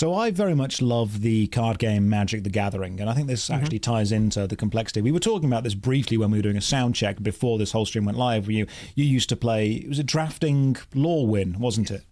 So I very much love the card game Magic the Gathering, and I think this actually ties into the complexity. We were talking about this briefly when we were doing a sound check before this whole stream went live. You used to play, it was a drafting Lorwyn, wasn't it?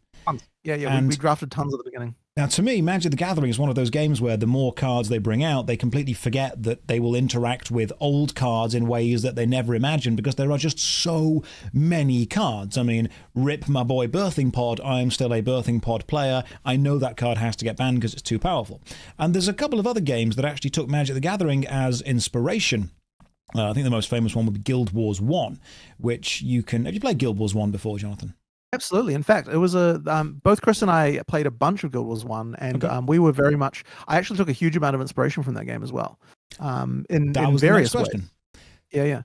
Yeah, we drafted tons at the beginning. Now, to me, Magic the Gathering is one of those games where the more cards they bring out, they completely forget that they will interact with old cards in ways that they never imagined, because there are just so many cards. I mean, rip my boy Birthing Pod, I am still a Birthing Pod player. I know that card has to get banned because it's too powerful. And there's a couple of other games that actually took Magic the Gathering as inspiration. I think the most famous one would be Guild Wars 1, which you can... Have you played Guild Wars 1 before, Jonathan? Absolutely. In fact, it was both Chris and I played a bunch of Guild Wars 1, and we were very much... I actually took a huge amount of inspiration from that game as well. In various ways. Yeah.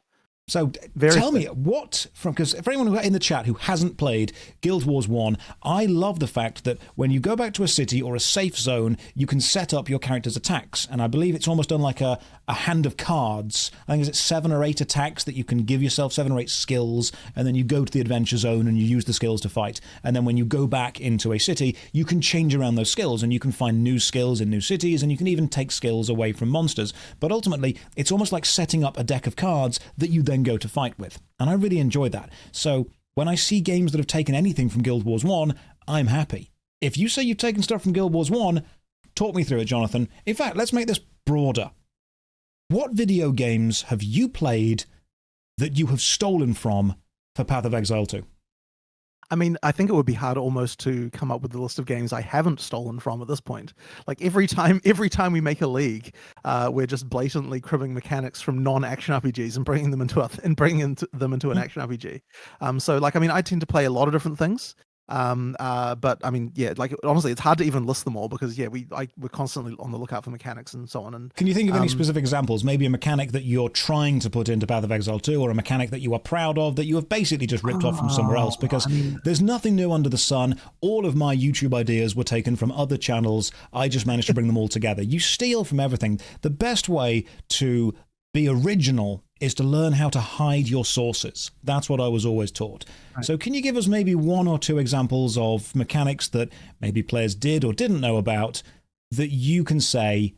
So tell me, because for anyone in the chat who hasn't played Guild Wars 1, I love the fact that when you go back to a city or a safe zone, you can set up your character's attacks. And I believe it's almost done like a hand of cards. I think it's 7 or 8 attacks that you can give yourself, 7 or 8 skills, and then you go to the adventure zone and you use the skills to fight. And then when you go back into a city, you can change around those skills, and you can find new skills in new cities, and you can even take skills away from monsters. But ultimately, it's almost like setting up a deck of cards that you then go to fight with. And I really enjoy that. So when I see games that have taken anything from Guild Wars 1, I'm happy. If you say you've taken stuff from Guild Wars 1, talk me through it, Jonathan. In fact, let's make this broader. What video games have you played that you have stolen from for Path of Exile 2? I mean, I think it would be hard almost to come up with a list of games I haven't stolen from at this point. Like every time we make a league, we're just blatantly cribbing mechanics from non-action RPGs and bringing them into an action RPG. So like, I mean, I tend to play a lot of different things. But I mean, yeah, like honestly, it's hard to even list them all because we're constantly on the lookout for mechanics and so on. And can you think of any specific examples? Maybe a mechanic that you're trying to put into Path of Exile 2, or a mechanic that you are proud of that you have basically just ripped off from somewhere else? Because there's nothing new under the sun. All of my YouTube ideas were taken from other channels. I just managed to bring them all together. You steal from everything. The best way to be original is to learn how to hide your sources. That's what I was always taught. Right. So can you give us maybe 1 or 2 examples of mechanics that maybe players did or didn't know about that you can say,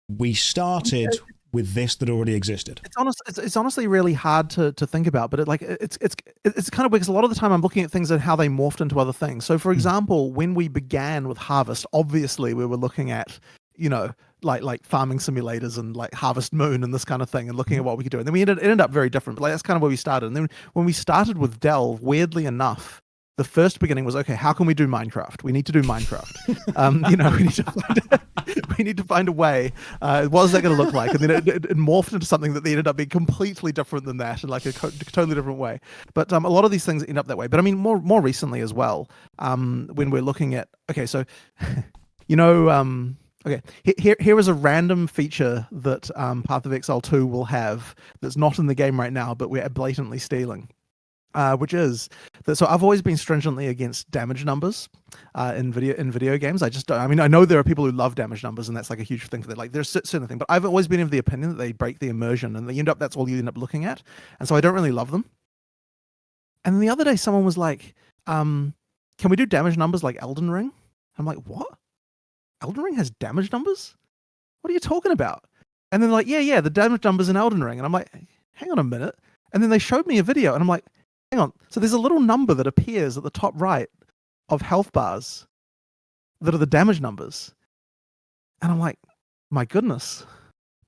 we started with this that already existed? It's honestly really hard to think about, but it's kind of weird because a lot of the time I'm looking at things and how they morphed into other things. So for example, when we began with Harvest, obviously we were looking at, like farming simulators and like Harvest Moon and this kind of thing, and looking at what we could do. And then it ended up very different, but like that's kind of where we started. And then when we started with Delve, weirdly enough, the first beginning was, okay, how can we do Minecraft? We need to do Minecraft. We need to find a way. What is that going to look like? And then it morphed into something that ended up being completely different than that, in like a totally different way. But a lot of these things end up that way. But I mean, more recently as well, when we're looking at, okay, so okay, here is a random feature that Path of Exile 2 will have that's not in the game right now, but we're blatantly stealing, which is that. So I've always been stringently against damage numbers in video games. I just don't. I mean, I know there are people who love damage numbers, and that's like a huge thing for them. Like, there's certain thing, but I've always been of the opinion that they break the immersion, and that's all you end up looking at, and so I don't really love them. And then the other day, someone was like, "Can we do damage numbers like Elden Ring?" I'm like, "What? Elden Ring has damage numbers? What are you talking about?" And then like, yeah, the damage numbers in Elden Ring. And I'm like, hang on a minute. And then they showed me a video and I'm like, hang on. So there's a little number that appears at the top right of health bars that are the damage numbers. And I'm like, my goodness,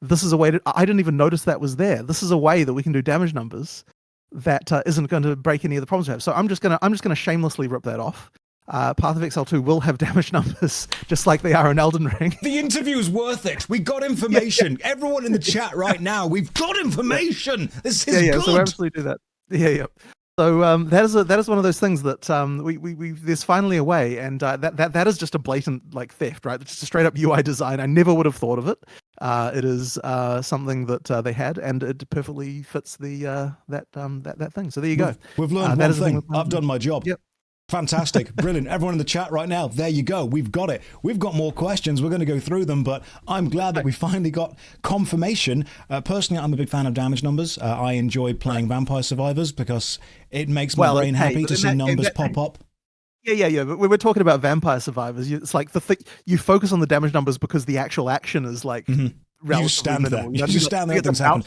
this is a way I didn't even notice that was there. This is a way that we can do damage numbers that isn't going to break any of the problems we have. So I'm just gonna shamelessly rip that off. Path of Exile 2 will have damage numbers just like they are in Elden Ring. The interview's worth it. We got information. Yeah. Everyone in the chat right now, we've got information. This is good. So we absolutely do that. Yeah. So that is one of those things that we there's finally a way, and that is just a blatant like theft, right? It's just a straight up UI design. I never would have thought of it. It is something that they had, and it perfectly fits the that thing. So there you go. We've learned one thing. I've done my job. Yep. Fantastic. Brilliant. Everyone in the chat right now, there you go. We've got it. We've got more questions. We're going to go through them, but I'm glad that we finally got confirmation. Personally, I'm a big fan of damage numbers. I enjoy playing Vampire Survivors because it makes my brain happy to see numbers pop up. Yeah. But we were talking about Vampire Survivors. It's like you focus on the damage numbers because the actual action is like you stand minimal. there. You just stand there. Things happen.